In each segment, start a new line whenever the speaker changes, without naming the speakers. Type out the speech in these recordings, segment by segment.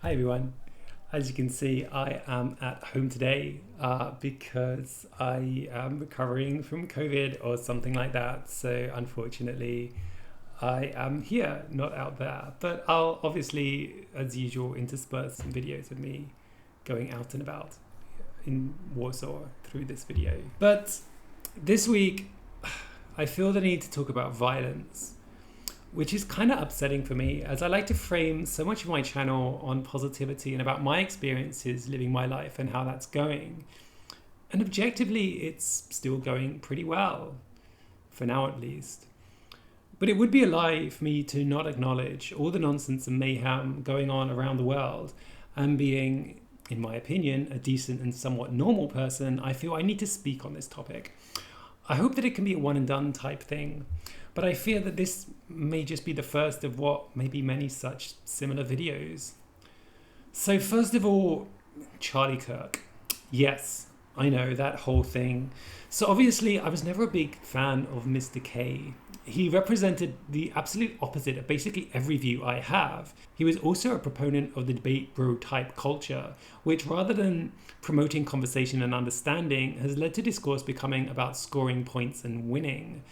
Hi everyone. As you can see, I am at home today because I am recovering from COVID or something like that. So unfortunately, I am here, not out there. But I'll obviously, as usual, intersperse some videos of me going out and about in Warsaw through this video. But this week, I feel the need to talk about violence, which is kind of upsetting for me, as I like to frame so much of my channel on positivity and about my experiences living my life and how that's going. And objectively, it's still going pretty well, for now at least. But it would be a lie for me to not acknowledge all the nonsense and mayhem going on around the world, and being, in my opinion, a decent and somewhat normal person, I feel I need to speak on this topic. I hope that it can be a one and done type thing, but I fear that this may just be the first of what may be many such similar videos. So first of all, Charlie Kirk. Yes, I know, that whole thing. So obviously I was never a big fan of Mr. K. He represented the absolute opposite of basically every view I have. He was also a proponent of the debate bro type culture, which rather than promoting conversation and understanding has led to discourse becoming about scoring points and winning.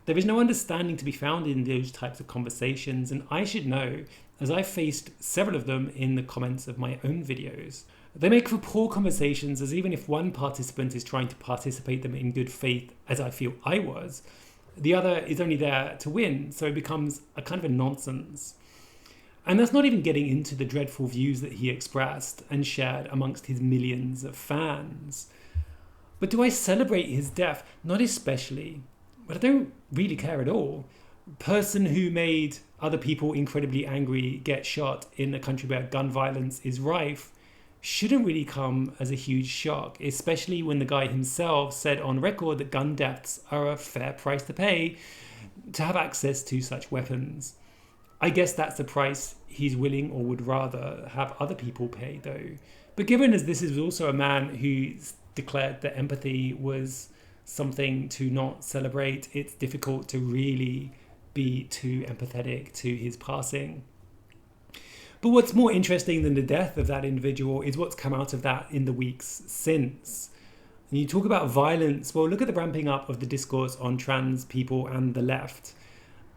There is no understanding to be found in those types of conversations, and I should know, as I've faced several of them in the comments of my own videos. They make for poor conversations, as even if one participant is trying to participate them in good faith, as I feel I was, the other is only there to win, so it becomes a kind of a nonsense. And that's not even getting into the dreadful views that he expressed and shared amongst his millions of fans. But do I celebrate his death? Not especially. But I don't really care at all. Person who made other people incredibly angry get shot in a country where gun violence is rife shouldn't really come as a huge shock, especially when the guy himself said on record that gun deaths are a fair price to pay to have access to such weapons. I guess that's the price he's willing or would rather have other people pay, though. But given as this is also a man who declared that empathy was something to not celebrate, it's difficult to really be too empathetic to his passing. But what's more interesting than the death of that individual is what's come out of that in the weeks since. And you talk about violence, well, look at the ramping up of the discourse on trans people and the left.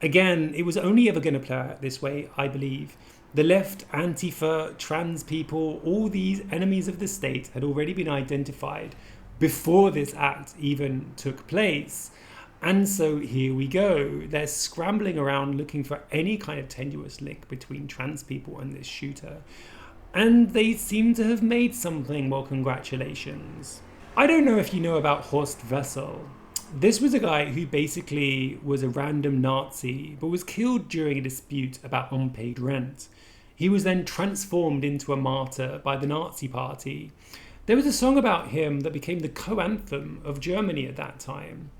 Again, it was only ever going to play out this way, I believe. The left, Antifa, trans people, all these enemies of the state had already been identified before this act even took place. And so here we go. They're scrambling around looking for any kind of tenuous link between trans people and this shooter. And they seem to have made something. Well, congratulations. I don't know if you know about Horst Wessel. This was a guy who basically was a random Nazi, but was killed during a dispute about unpaid rent. He was then transformed into a martyr by the Nazi party. There was a song about him that became the co-anthem of Germany at that time.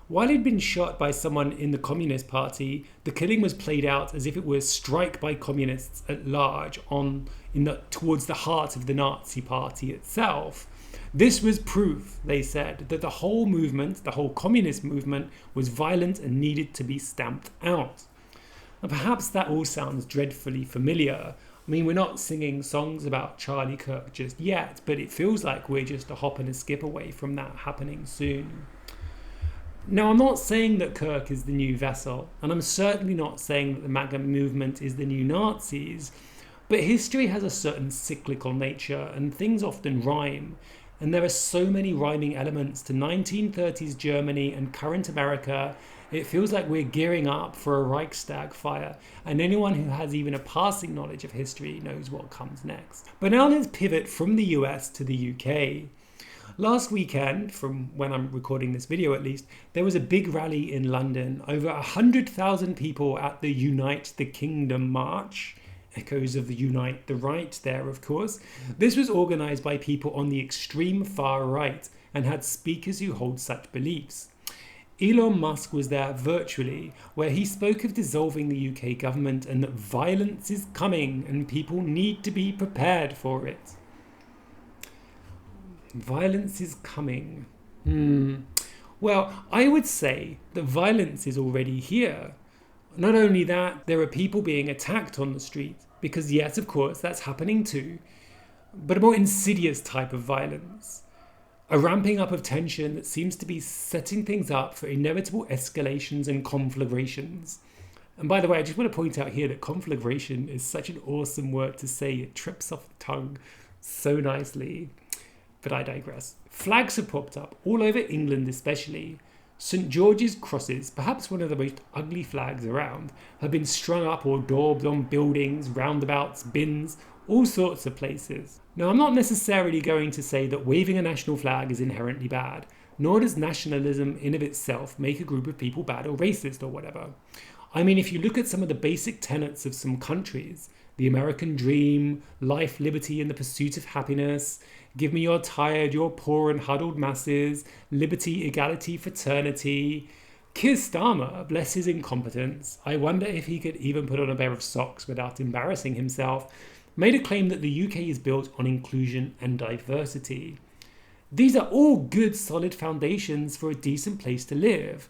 While he'd been shot by someone in the Communist Party, the killing was played out as if it were a strike by communists at large towards the heart of the Nazi Party itself. This was proof, they said, that the whole movement, the whole communist movement, was violent and needed to be stamped out. And perhaps that all sounds dreadfully familiar. I mean, we're not singing songs about Charlie Kirk just yet, but it feels like we're just a hop and a skip away from that happening soon. Now, I'm not saying that Kirk is the new Wessel, and I'm certainly not saying that the MAGA movement is the new Nazis, but history has a certain cyclical nature, and things often rhyme, and there are so many rhyming elements to 1930s Germany and current America. It feels like we're gearing up for a Reichstag fire, and anyone who has even a passing knowledge of history knows what comes next. But now let's pivot from the US to the UK. Last weekend, from when I'm recording this video at least, there was a big rally in London. Over 100,000 people at the Unite the Kingdom March. Echoes of the Unite the Right there, of course. This was organised by people on the extreme far right and had speakers who hold such beliefs. Elon Musk was there virtually, where he spoke of dissolving the UK government and that violence is coming and people need to be prepared for it. Violence is coming. Well, I would say that violence is already here. Not only that, there are people being attacked on the street, because yes, of course, that's happening too, but a more insidious type of violence. A ramping up of tension that seems to be setting things up for inevitable escalations and conflagrations. And by the way, I just want to point out here that conflagration is such an awesome word to say. It trips off the tongue so nicely. But I digress. Flags have popped up all over England especially. St George's crosses, perhaps one of the most ugly flags around, have been strung up or daubed on buildings, roundabouts, bins, all sorts of places. Now, I'm not necessarily going to say that waving a national flag is inherently bad, nor does nationalism in of itself make a group of people bad or racist or whatever. I mean, if you look at some of the basic tenets of some countries, the American dream, life, liberty, and the pursuit of happiness, give me your tired, your poor and huddled masses, liberty, equality, fraternity. Keir Starmer, bless his incompetence, I wonder if he could even put on a pair of socks without embarrassing himself, made a claim that the UK is built on inclusion and diversity. These are all good, solid foundations for a decent place to live,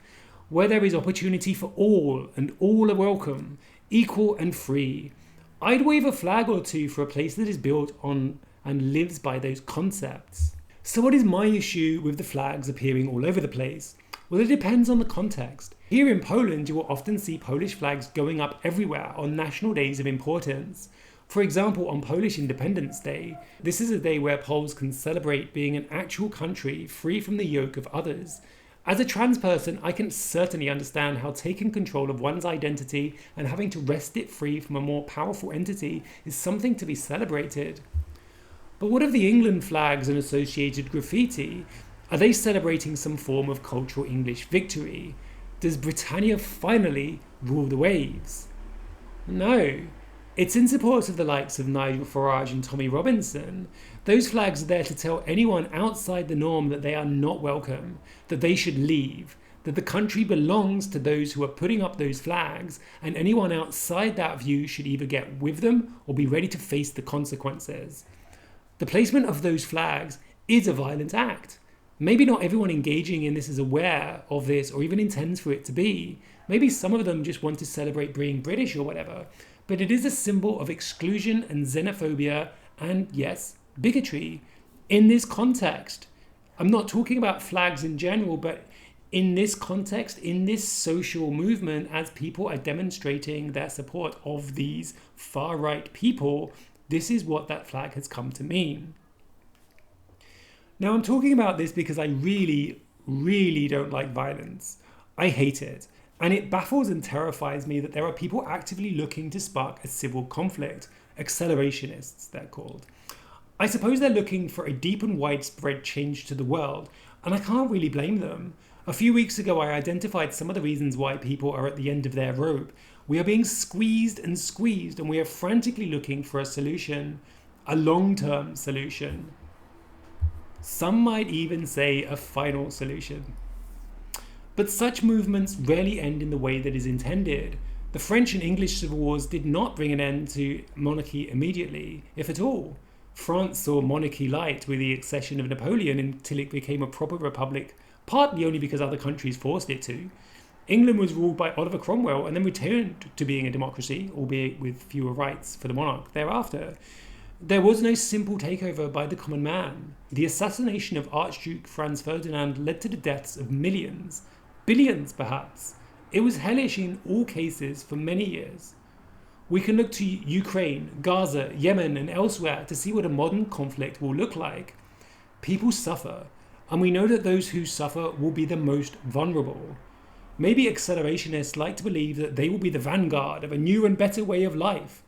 where there is opportunity for all and all are welcome, equal and free. I'd wave a flag or two for a place that is built on and lives by those concepts. So what is my issue with the flags appearing all over the place? Well, it depends on the context. Here in Poland, you will often see Polish flags going up everywhere on national days of importance. For example, on Polish Independence Day, this is a day where Poles can celebrate being an actual country free from the yoke of others. As a trans person, I can certainly understand how taking control of one's identity and having to wrest it free from a more powerful entity is something to be celebrated. But what of the England flags and associated graffiti? Are they celebrating some form of cultural English victory? Does Britannia finally rule the waves? No. It's in support of the likes of Nigel Farage and Tommy Robinson. Those flags are there to tell anyone outside the norm that they are not welcome, that they should leave, that the country belongs to those who are putting up those flags, and anyone outside that view should either get with them or be ready to face the consequences. The placement of those flags is a violent act. Maybe not everyone engaging in this is aware of this or even intends for it to be. Maybe some of them just want to celebrate being British or whatever. But it is a symbol of exclusion and xenophobia and, yes, bigotry in this context. I'm not talking about flags in general, but in this context, in this social movement, as people are demonstrating their support of these far-right people, this is what that flag has come to mean. Now, I'm talking about this because I really, really don't like violence. I hate it. And it baffles and terrifies me that there are people actively looking to spark a civil conflict, accelerationists they're called. I suppose they're looking for a deep and widespread change to the world, and I can't really blame them. A few weeks ago I identified some of the reasons why people are at the end of their rope. We are being squeezed, and we are frantically looking for a solution, a long-term solution. Some might even say a final solution. But such movements rarely end in the way that is intended. The French and English civil wars did not bring an end to monarchy immediately, if at all. France saw monarchy light with the accession of Napoleon until it became a proper republic, partly only because other countries forced it to. England was ruled by Oliver Cromwell and then returned to being a democracy, albeit with fewer rights for the monarch thereafter. There was no simple takeover by the common man. The assassination of Archduke Franz Ferdinand led to the deaths of millions. Billions, perhaps. It was hellish in all cases for many years. We can look to Ukraine, Gaza, Yemen, and elsewhere to see what a modern conflict will look like. People suffer, and we know that those who suffer will be the most vulnerable. Maybe accelerationists like to believe that they will be the vanguard of a new and better way of life,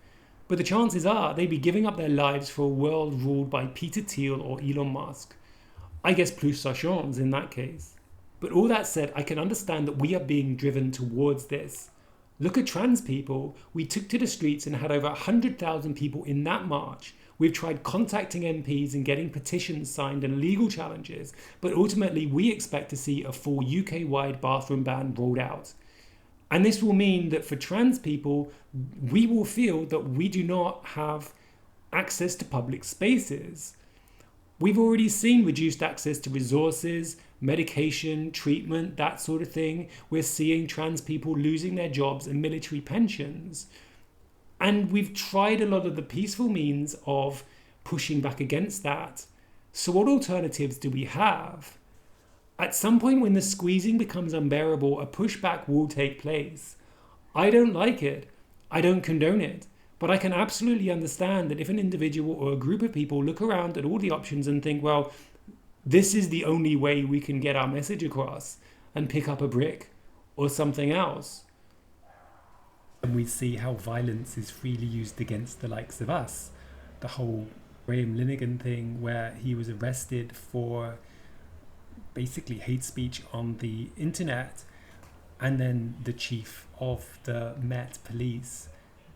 but the chances are they'd be giving up their lives for a world ruled by Peter Thiel or Elon Musk. I guess plus ça change in that case. But all that said, I can understand that we are being driven towards this. Look at trans people. We took to the streets and had over 100,000 people in that march. We've tried contacting MPs and getting petitions signed and legal challenges, but ultimately we expect to see a full UK-wide bathroom ban rolled out. And this will mean that for trans people, we will feel that we do not have access to public spaces. We've already seen reduced access to resources, medication, treatment, that sort of thing. We're seeing trans people losing their jobs and military pensions. And we've tried a lot of the peaceful means of pushing back against that. So what alternatives do we have? At some point when the squeezing becomes unbearable, a pushback will take place. I don't like it. I don't condone it. But I can absolutely understand that if an individual or a group of people look around at all the options and think, well, this is the only way we can get our message across, and pick up a brick or something else. And we see how violence is freely used against the likes of us. The whole Graham Linegan thing where he was arrested for basically hate speech on the internet, and then the chief of the Met Police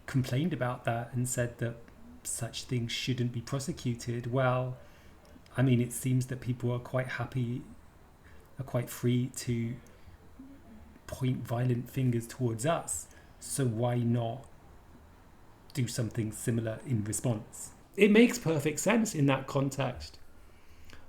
complained about that and said that such things shouldn't be prosecuted. Well, I mean, it seems that people are quite free to point violent fingers towards us. So why not do something similar in response? It makes perfect sense in that context.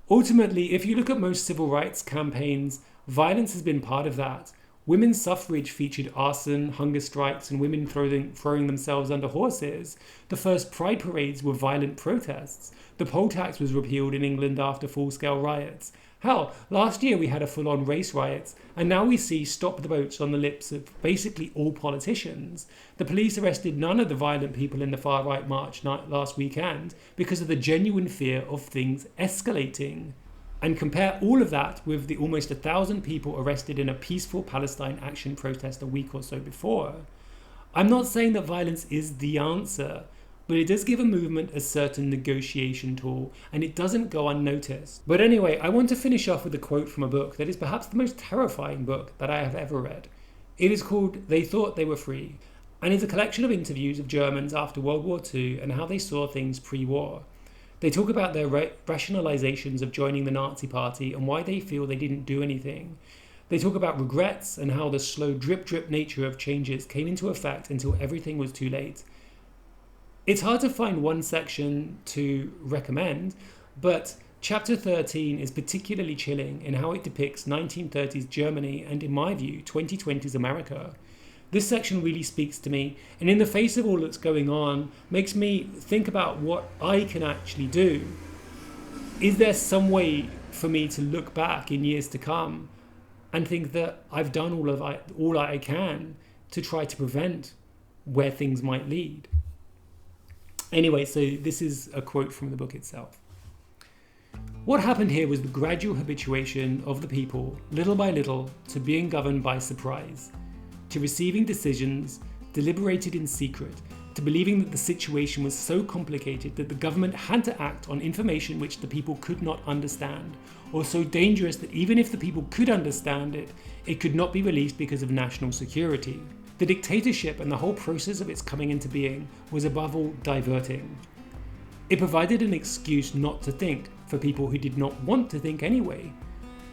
Ultimately, if you look at most civil rights campaigns, violence has been part of that. Women's suffrage featured arson, hunger strikes, and women throwing themselves under horses. The first pride parades were violent protests. The poll tax was repealed in England after full-scale riots. Hell, last year we had a full-on race riots, and now we see stop the boats on the lips of basically all politicians. The police arrested none of the violent people in the far-right march last weekend because of the genuine fear of things escalating. And compare all of that with the almost 1,000 people arrested in a peaceful Palestine action protest a week or so before. I'm not saying that violence is the answer, but it does give a movement a certain negotiation tool, and it doesn't go unnoticed. But anyway, I want to finish off with a quote from a book that is perhaps the most terrifying book that I have ever read. It is called They Thought They Were Free, and is a collection of interviews of Germans after World War II and how they saw things pre-war. They talk about their rationalizations of joining the Nazi Party and why they feel they didn't do anything. They talk about regrets and how the slow drip nature of changes came into effect until everything was too late. It's hard to find one section to recommend, but chapter 13 is particularly chilling in how it depicts 1930s Germany and, in my view, 2020s America. This section really speaks to me, and in the face of all that's going on, makes me think about what I can actually do. Is there some way for me to look back in years to come and think that I've done all I can to try to prevent where things might lead? Anyway, so this is a quote from the book itself. What happened here was the gradual habituation of the people, little by little, to being governed by surprise, to receiving decisions deliberated in secret, to believing that the situation was so complicated that the government had to act on information which the people could not understand, or so dangerous that even if the people could understand it, it could not be released because of national security. The dictatorship and the whole process of its coming into being was above all diverting. It provided an excuse not to think for people who did not want to think anyway.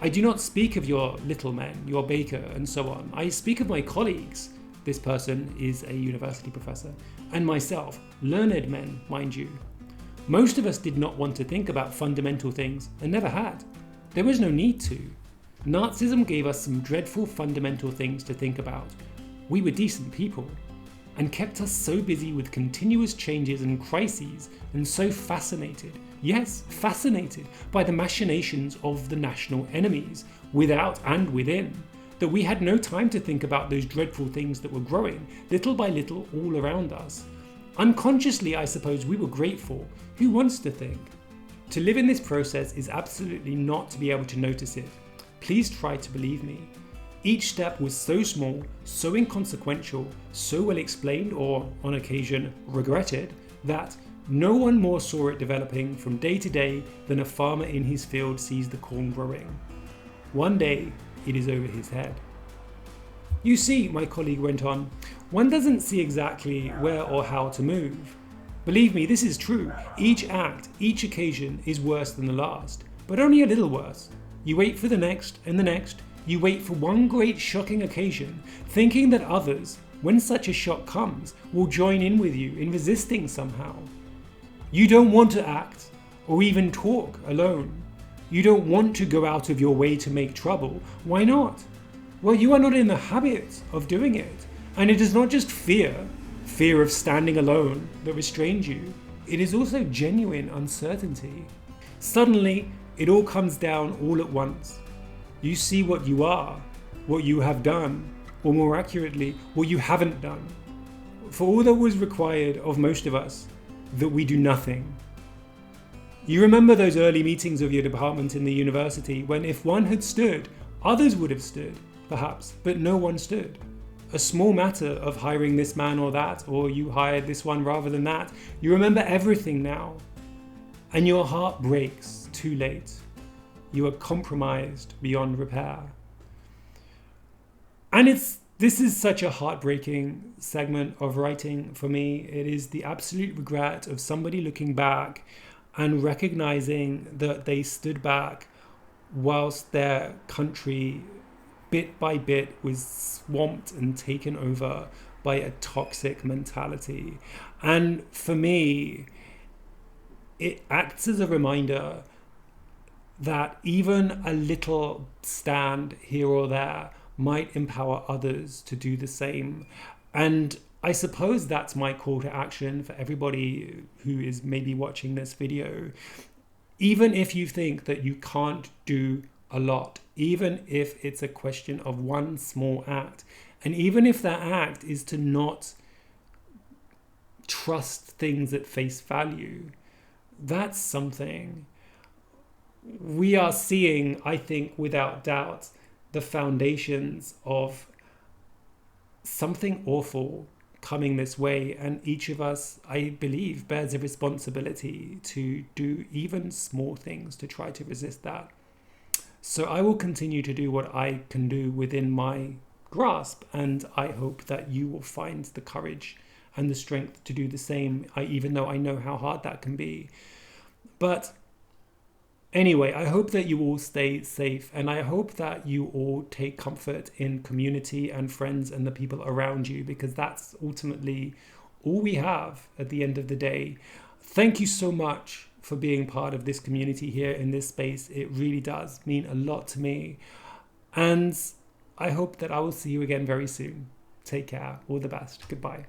I do not speak of your little men, your baker, and so on. I speak of my colleagues. This person is a university professor. And myself, learned men, mind you. Most of us did not want to think about fundamental things and never had. There was no need to. Nazism gave us some dreadful fundamental things to think about. We were decent people, and kept us so busy with continuous changes and crises, and so fascinated, yes, fascinated by the machinations of the national enemies, without and within, that we had no time to think about those dreadful things that were growing, little by little, all around us. Unconsciously, I suppose, we were grateful. Who wants to think? To live in this process is absolutely not to be able to notice it. Please try to believe me. Each step was so small, so inconsequential, so well explained or, on occasion, regretted, that no one more saw it developing from day to day than a farmer in his field sees the corn growing. One day, it is over his head. You see, my colleague went on, one doesn't see exactly where or how to move. Believe me, this is true. Each act, each occasion is worse than the last, but only a little worse. You wait for the next and the next. You wait for one great shocking occasion, thinking that others, when such a shock comes, will join in with you in resisting somehow. You don't want to act or even talk alone. You don't want to go out of your way to make trouble. Why not? Well, you are not in the habit of doing it. And it is not just fear of standing alone, that restrains you. It is also genuine uncertainty. Suddenly, it all comes down all at once. You see what you are, what you have done, or more accurately, what you haven't done. For all that was required of most of us, that we do nothing. You remember those early meetings of your department in the university when if one had stood, others would have stood, perhaps, but no one stood. A small matter of hiring this man or that, or you hired this one rather than that. You remember everything now. And your heart breaks too late. You are compromised beyond repair. And this is such a heartbreaking segment of writing for me. It is the absolute regret of somebody looking back and recognizing that they stood back whilst their country bit by bit was swamped and taken over by a toxic mentality. And for me, it acts as a reminder that even a little stand here or there might empower others to do the same. And I suppose that's my call to action for everybody who is maybe watching this video. Even if you think that you can't do a lot, even if it's a question of one small act, and even if that act is to not trust things at face value, that's something. We are seeing, I think, without doubt, the foundations of something awful coming this way, and each of us, I believe, bears a responsibility to do even small things to try to resist that. So I will continue to do what I can do within my grasp, and I hope that you will find the courage and the strength to do the same, even though I know how hard that can be. But anyway, I hope that you all stay safe, and I hope that you all take comfort in community and friends and the people around you, because that's ultimately all we have at the end of the day. Thank you so much for being part of this community here in this space. It really does mean a lot to me. And I hope that I will see you again very soon. Take care. All the best. Goodbye.